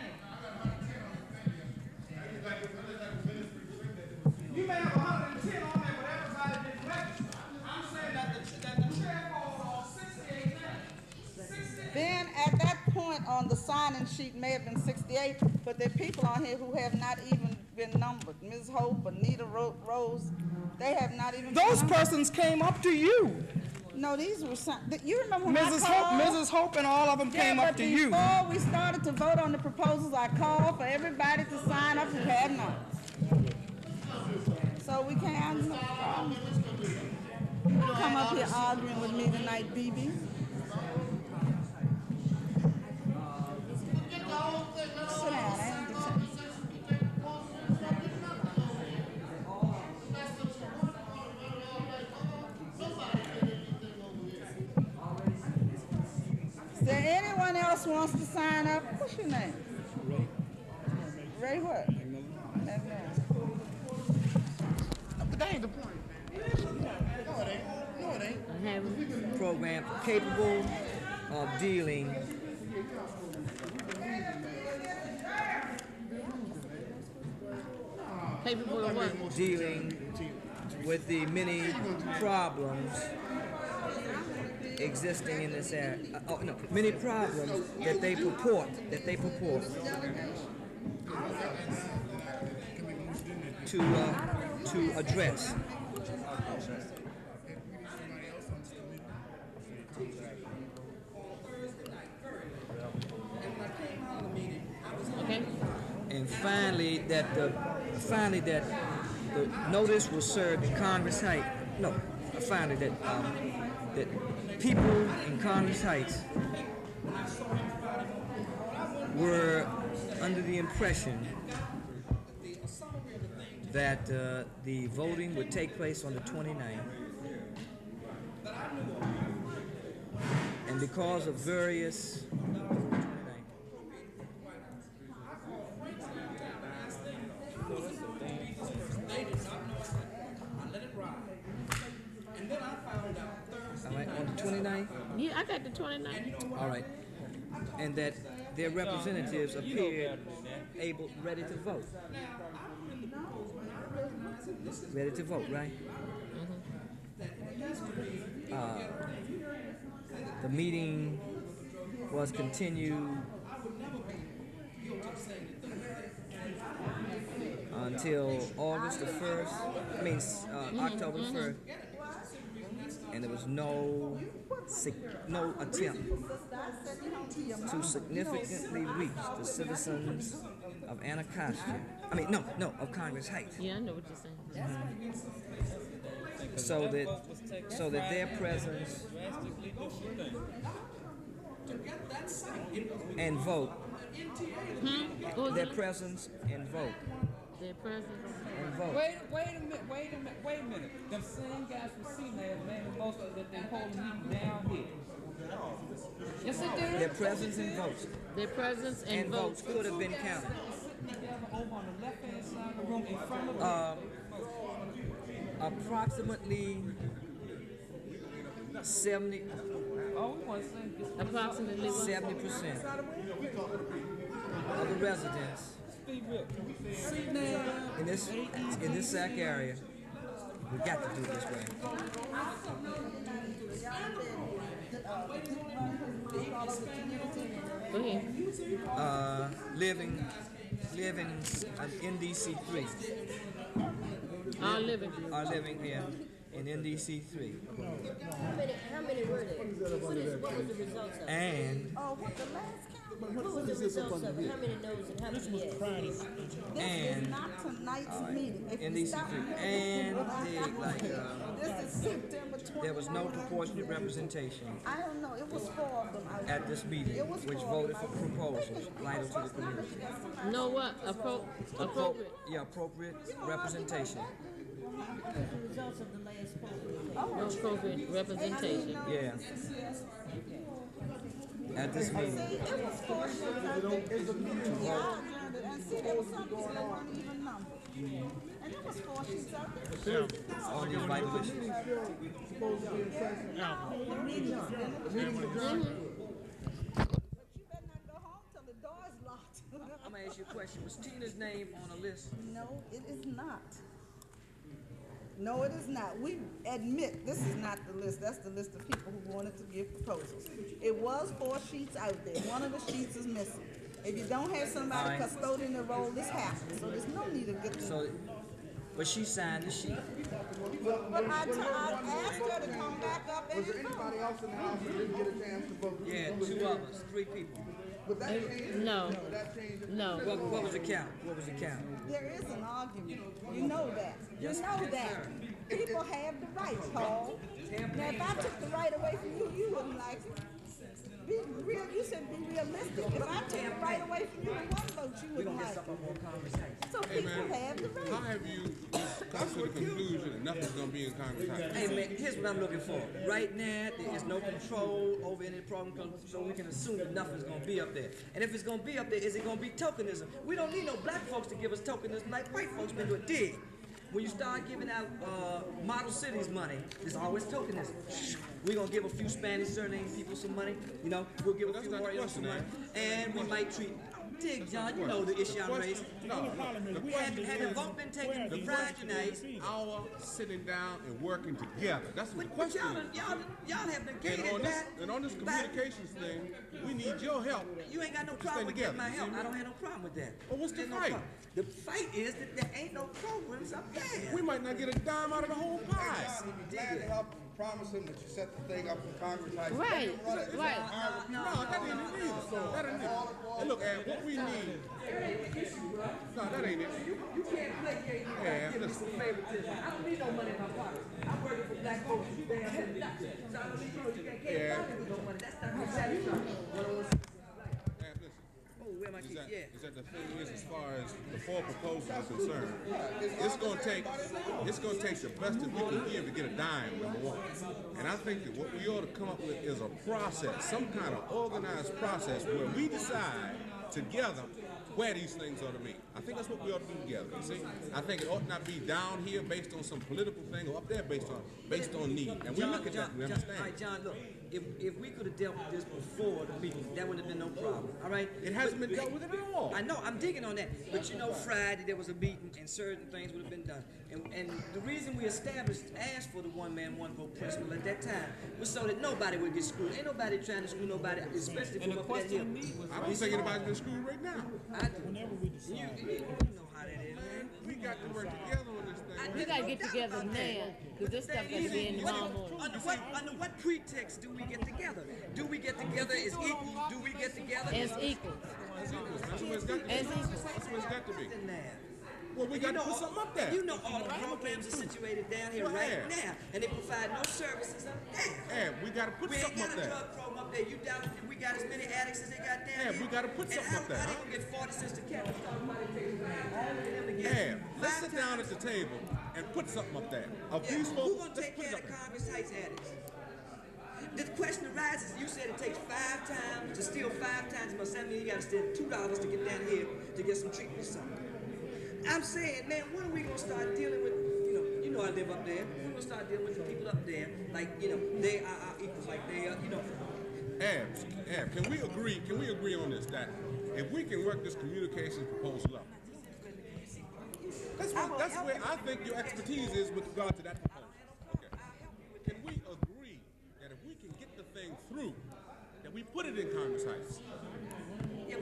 Speaker 7: You may have 110 on there, but everybody didn't register. I'm saying that the chair called off 68 names. 68.
Speaker 2: Then at that point on the sign-in sheet may have been 68, but there are people on here who have not even been numbered. Ms. Hope, Anita Rose, they have not even been
Speaker 7: Those
Speaker 2: numbered.
Speaker 7: persons came up to you.
Speaker 2: No, these were you remember when I
Speaker 7: Mrs.
Speaker 2: called?
Speaker 7: Mrs. Hope and all of them came up to you.
Speaker 2: Before we started to vote on the proposals, I called for everybody to sign up who had none. So we can't. Don't come up here arguing with me tonight, BB. Sit down. I ain't the time. Is there anyone else wants to sign up? What's your name? Ray what? McMillan.
Speaker 6: But that ain't the point. No, it ain't.
Speaker 5: Program capable of dealing
Speaker 4: Capable of what?
Speaker 5: with the many problems existing in this area. Many problems that they purport to address.
Speaker 4: Okay.
Speaker 5: And finally, that the notice was served in Congress Heights. No, finally that people in Congress Heights were under the impression that the voting would take place on the 29th. And because of various on the 29th?
Speaker 4: Yeah, I got the 29th.
Speaker 5: All right. And that their representatives appeared ready to vote. Ready to vote, right? The meeting was continued until August the 1st, October 1st, and there was no attempt to significantly reach the citizens of Anacostia. Of Congress Heights.
Speaker 4: Yeah, I know what you're saying.
Speaker 5: So that their presence and vote. Their presence and vote.
Speaker 4: Their presence.
Speaker 5: And vote.
Speaker 11: Wait a minute. Them same guys from CMA made the most of that they hold meeting down here. Yes, it did.
Speaker 5: Their presence and votes.
Speaker 4: Their presence and votes
Speaker 5: could have been counted.
Speaker 11: Over on the left-hand side of the room in front of
Speaker 5: approximately 70.
Speaker 4: Approximately
Speaker 5: 70% of the residents in this SAC area. We got to do it this way.
Speaker 4: Go ahead.
Speaker 5: Living in NDC3.
Speaker 4: Are living
Speaker 5: here in NDC3.
Speaker 10: How many were there? What was the results of it?
Speaker 5: And
Speaker 2: What the last count?
Speaker 10: What was the results of it? How many no's and how many yes?
Speaker 2: This is not tonight's meeting. If you
Speaker 5: NDC3
Speaker 2: stop
Speaker 5: and
Speaker 2: this is September 29th.
Speaker 5: there was no proportionate representation
Speaker 2: I don't know. It was 4 of them.
Speaker 5: at this meeting, which voted for proposals vital to the community.
Speaker 4: know what? Appropriate.
Speaker 5: Appropriate representation.
Speaker 9: What was the results of the last poll?
Speaker 4: Appropriate representation.
Speaker 5: Yeah. At this meeting.
Speaker 2: See, it was 4 sheets out there. Yeah, I adjourned it, and see, there was some people that weren't even numbered. And there was 4 sheets out there.
Speaker 5: All these violations.
Speaker 2: No, the meeting is finished. But you better not go home till the door is locked.
Speaker 5: I'm gonna ask you a question. Was Tina's name on the list?
Speaker 2: No, it is not. No, it is not. We admit this is not the list. That's the list of people who wanted to give proposals. It was 4 sheets out there. One of the sheets is missing. If you don't have somebody
Speaker 5: Alright.
Speaker 2: custodian the role, this happens. So there's no need of getting.
Speaker 5: So, but she signed the sheet.
Speaker 2: But I asked her to come back up and
Speaker 12: Was there anybody else in the house that didn't get a chance to vote?
Speaker 5: Yeah, 2 others, 3 people.
Speaker 12: But that changed?
Speaker 4: No.
Speaker 12: That changed?
Speaker 4: No.
Speaker 5: What was the count? What was the count?
Speaker 2: There is an argument. You know that. You know that. People have the right, Paul. Now, if I took the right away from you, you wouldn't like it. Be real. You said be realistic. If I took the right away from you in one vote, you wouldn't like it. So
Speaker 1: Hey,
Speaker 2: people
Speaker 1: man,
Speaker 2: have the
Speaker 1: how
Speaker 2: right.
Speaker 1: have you come to the conclusion that nothing's gonna be in Congress?
Speaker 5: Hey man, here's what I'm looking for. Right now, there is no control over any problem, so we can assume that nothing's gonna be up there. And if it's gonna be up there, is it gonna be tokenism? We don't need no black folks to give us tokenism like white folks been doing. Dig. When you start giving out model cities money, there's always tokenism. We're gonna give a few Spanish surname people some money, you know, we'll give a few warriors some money, and we might treat. Dig, John, you know the issue I'm raising. Had the vote been taken Friday night,
Speaker 1: Our sitting down and working together. That's what the
Speaker 5: but
Speaker 1: question is.
Speaker 5: y'all have
Speaker 1: And
Speaker 5: negated
Speaker 1: on this,
Speaker 5: that.
Speaker 1: and on this communications thing, we need your help.
Speaker 5: You ain't got no
Speaker 1: to
Speaker 5: problem
Speaker 1: stay
Speaker 5: with
Speaker 1: together.
Speaker 5: getting my
Speaker 1: You see
Speaker 5: help.
Speaker 1: me?
Speaker 5: I don't have no problem with that.
Speaker 1: Well, what's the
Speaker 5: There's no
Speaker 1: fight?
Speaker 5: problem. The fight is that there ain't no programs up there.
Speaker 1: We might not get a dime out of the whole pie.
Speaker 12: I'd be glad to help him, promise him that you set the thing up for Congress.
Speaker 4: Right, right.
Speaker 1: No, that ain't it either. That ain't it. And look, and what we need. No, that ain't it.
Speaker 5: You can't placate me
Speaker 1: Yeah,
Speaker 5: by giving me some favoritism. I don't need no money in my pocket. I'm working for black folks. You damn have nothing. So I don't need you can't
Speaker 1: Yeah.
Speaker 5: buy me with no money. That's not gonna satisfy me.
Speaker 1: And listen,
Speaker 5: Oh, where my
Speaker 1: is
Speaker 5: kids?
Speaker 1: that,
Speaker 5: Yeah.
Speaker 1: is that the thing is, as far as the 4 proposals are concerned, it's gonna take the best that we can give to get a dime, number one. And I think that what we ought to come up with is a process, some kind of organized process where we decide together where these things ought to be. I think that's what we ought to do together, you see? I think it ought not be down here based on some political thing or up there based on need. And we look at that and we
Speaker 5: All
Speaker 1: understand.
Speaker 5: right, John, look. If we could have dealt with this before the meeting, that wouldn't have been no problem. All right?
Speaker 1: It hasn't been dealt with at all.
Speaker 5: I know, I'm digging on that. But you know, Friday there was a meeting and certain things would have been done. And the reason we asked for the one man, one vote principle at that time was so that nobody would get screwed. Ain't nobody trying to screw nobody, especially from up that hill.
Speaker 1: I don't think anybody's been screwed right now.
Speaker 5: I do. You know how that is, man.
Speaker 1: We got to work together on this thing.
Speaker 4: We gotta get together now, because this stuff gotta be in normal.
Speaker 5: Under what pretext do we get together? Do we get together as equals? Do we get together
Speaker 4: As equals.
Speaker 1: That's what it's got to be.
Speaker 4: As equals.
Speaker 1: That's what it's got to be.
Speaker 5: Now,
Speaker 1: Well, we got to put something up there.
Speaker 5: you know all the programs are situated down here right
Speaker 1: Where?
Speaker 5: now, and they provide no services up there.
Speaker 1: And we got to put
Speaker 5: We ain't
Speaker 1: something
Speaker 5: got
Speaker 1: up
Speaker 5: a
Speaker 1: there.
Speaker 5: drug program up there. You doubt that we got as many addicts as they got down
Speaker 1: Yeah,
Speaker 5: here?
Speaker 1: we gotta put something up there,
Speaker 5: And how
Speaker 1: huh?
Speaker 5: they gonna get 40 cents to catch us? Somebody takes all of them to get
Speaker 1: Yeah, let's
Speaker 5: five
Speaker 1: sit down at
Speaker 5: times.
Speaker 1: the table and put something up there. Of
Speaker 5: Yeah,
Speaker 1: these
Speaker 5: who
Speaker 1: folks,
Speaker 5: gonna
Speaker 1: let's
Speaker 5: take
Speaker 1: put
Speaker 5: care
Speaker 1: it
Speaker 5: of
Speaker 1: up
Speaker 5: the
Speaker 1: there.
Speaker 5: Congress Heights addicts? The question arises, you said it takes 5 times to steal 5 times, must that mean you gotta steal $2 to get down here to get some treatment or something? I'm saying, man, when are we gonna start dealing with, you know I live up there, we're gonna start dealing with the people up there, like, they are our equals, like they are,
Speaker 1: Ab, can we agree on this, that if we can work this communications proposal up, that's where I think your expertise is with regard to that proposal. Okay. Can we agree that if we can get the thing through, that we put it in Congress Heights?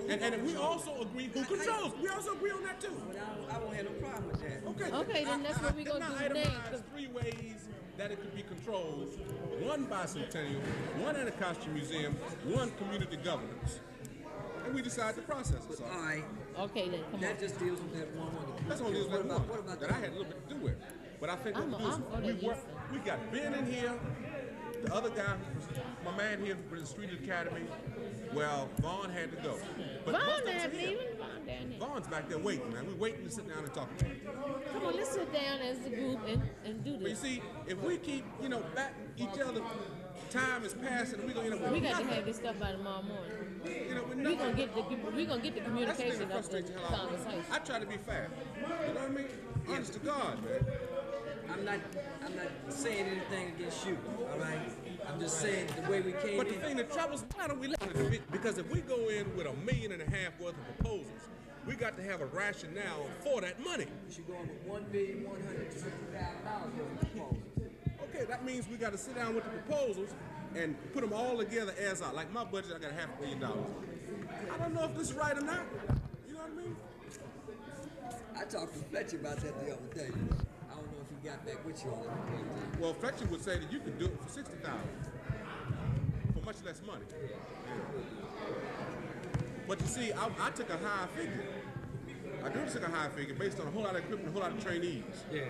Speaker 1: And if we also agree who controls, we also agree on that too.
Speaker 5: I won't have no problem with that.
Speaker 4: Okay, then that's what we gonna do
Speaker 1: itemize
Speaker 4: next.
Speaker 1: 3 ways that it could be controlled: 1 Bicentennial, 1 Anacostia Museum, 1 community governance. And we decide the process. So
Speaker 5: All right,
Speaker 4: Okay, then, come on.
Speaker 5: that just deals with that one.
Speaker 1: that's only
Speaker 5: What about
Speaker 1: one
Speaker 5: the
Speaker 1: that I had a little bit to do with. But I think what we do
Speaker 4: I'm for
Speaker 1: is
Speaker 4: that,
Speaker 1: we got Ben in here, the other guy, my man here from the Street Academy. Well, Vaughn had to go. But most
Speaker 4: Vaughn
Speaker 1: of us
Speaker 4: not
Speaker 1: are here.
Speaker 4: leaving. down there.
Speaker 1: Vaughn's back there waiting, man. We're waiting to sit down and talk about it.
Speaker 4: Come on, let's sit down as a group and do
Speaker 1: But you
Speaker 4: this.
Speaker 1: see, if we keep, batting each other, time is passing, and we're gonna end up with
Speaker 4: We got to
Speaker 1: nothing.
Speaker 4: have this stuff by tomorrow morning.
Speaker 1: With
Speaker 4: We're
Speaker 1: nothing.
Speaker 4: gonna get the
Speaker 1: That's the thing
Speaker 4: communication
Speaker 1: that
Speaker 4: of the
Speaker 1: frustrates the hell out of me.
Speaker 4: conversation.
Speaker 1: I try to be fair. You know what I mean? Honest to God, man.
Speaker 5: I'm not saying anything against you, all right? I'm just saying the way we came
Speaker 1: But the
Speaker 5: in.
Speaker 1: thing that troubles, why don't we let it? Because if we go in with $1.5 million worth of proposals, we got to have a rationale for that money.
Speaker 5: You should go in with $1,160,000 worth of proposals.
Speaker 1: Okay, that means we got to sit down with the proposals and put them all together as like my budget, I got $500 million. I don't know if this is right or not. You know what I mean?
Speaker 5: I talked to Fletcher about that the other day. I don't know if he got back with you on that.
Speaker 1: Well, Fletcher would say that you could do it for $60,000 for much less money. But you see, I took a high figure. I took a high figure based on a whole lot of equipment, a whole lot of trainees.
Speaker 7: Yeah.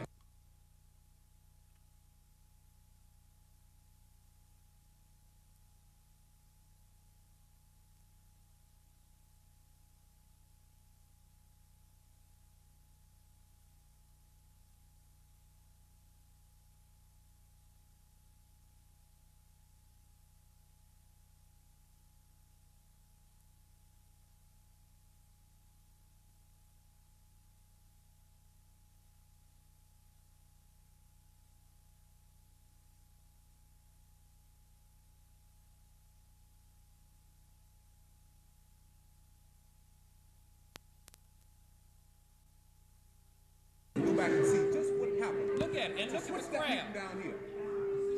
Speaker 1: Go back and see just what happened.
Speaker 11: Look at it, and
Speaker 1: Just
Speaker 11: look
Speaker 1: what's
Speaker 11: at the
Speaker 1: that
Speaker 11: crowd.
Speaker 1: down here?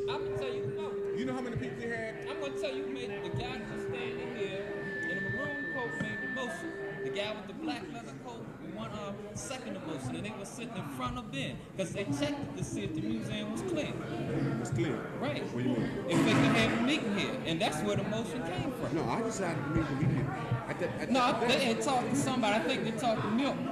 Speaker 11: I'm gonna tell you, no.
Speaker 1: You know how many people we had?
Speaker 11: I'm gonna tell you, mate, the guy that's standing here in a maroon coat made the motion. The guy with the black leather coat won second the motion, and they were sitting in front of Ben because they checked it to see if the museum was clear.
Speaker 1: It's clear.
Speaker 11: Right.
Speaker 1: What do you mean?
Speaker 11: If they could have a meeting here, and that's where the motion came from.
Speaker 1: No, I decided to meet the meeting.
Speaker 11: They had talked to somebody. I think they talked to Milton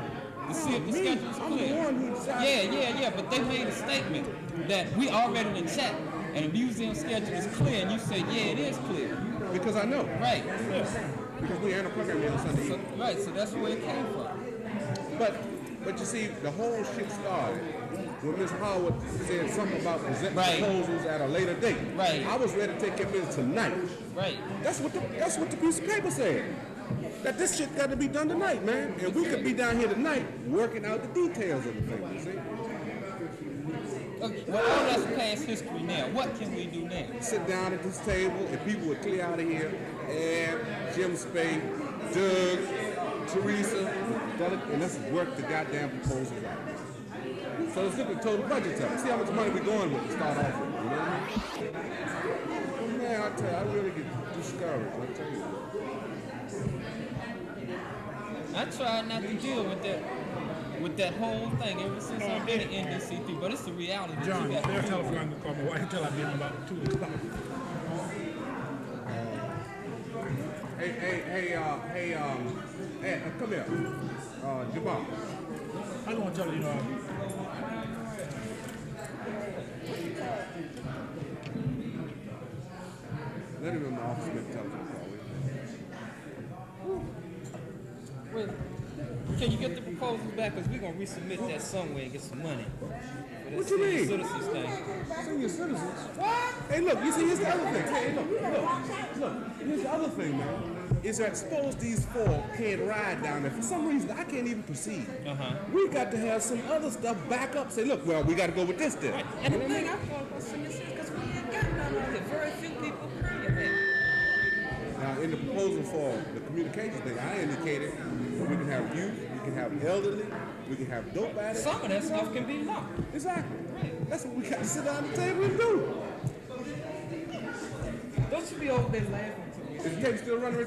Speaker 11: to see if the schedule was
Speaker 1: I'm the
Speaker 11: clear.
Speaker 1: one who decided.
Speaker 11: Yeah. But they made a statement that we already in check, and the museum schedule is clear. And you said, yeah, it is clear.
Speaker 1: Because I know.
Speaker 11: Right.
Speaker 1: Because we had a program here on Sunday
Speaker 11: So,
Speaker 1: evening.
Speaker 11: right. So that's where it came from.
Speaker 1: But you see, the whole shit started when Ms. Howard said something about presenting
Speaker 11: Right.
Speaker 1: proposals at a later date.
Speaker 11: Right.
Speaker 1: I was ready to take care of business tonight.
Speaker 11: Right.
Speaker 1: That's what the piece of paper said. That this shit got to be done tonight, man. And we could be down here tonight working out the details of the thing, you see?
Speaker 11: Okay, well, all that's past history now. What can we do now?
Speaker 1: Sit down at this table, and people would clear out of here. Ed, Jim Spade, Doug, Teresa, and let's work the goddamn proposals out. So let's look at the total budget up. See how much money we're going with to start off with. You know what I mean? Well, man, I tell you, I really get discouraged. I tell you.
Speaker 11: I tried not to deal with that whole thing ever since I've been in NDC3, but it's the reality. that
Speaker 8: John,
Speaker 11: you got
Speaker 8: they're
Speaker 11: to deal with.
Speaker 8: telephone to call my wife until I've been about 2 o'clock.
Speaker 1: Hey, come here. Jamal.
Speaker 8: I don't want to tell you,
Speaker 1: Let him in my office make telephone call.
Speaker 11: Well, can you get the proposals back? Because we're going to resubmit that somewhere and get some money.
Speaker 1: What you mean?
Speaker 11: Citizens thing.
Speaker 1: Senior citizens. Hey, look, you see, here's the other thing. Hey, look, here's the other thing, man. Is that suppose these four can't ride down there. For some reason, I can't even proceed. We got to have some other stuff back up. Say, look, well, we got to go with this then.
Speaker 11: Right. And the thing I thought about senior citizens, because we ain't got none of it. Very few people heard of it.
Speaker 1: Now, in the proposal for the communications thing, I indicated that we can have youth, we can have elderly, we can have dope addicts.
Speaker 11: Some of that stuff can be locked.
Speaker 1: Exactly. That's what we got to sit down at the table and do.
Speaker 11: Don't you be over there laughing to me.
Speaker 1: Is the tape still running?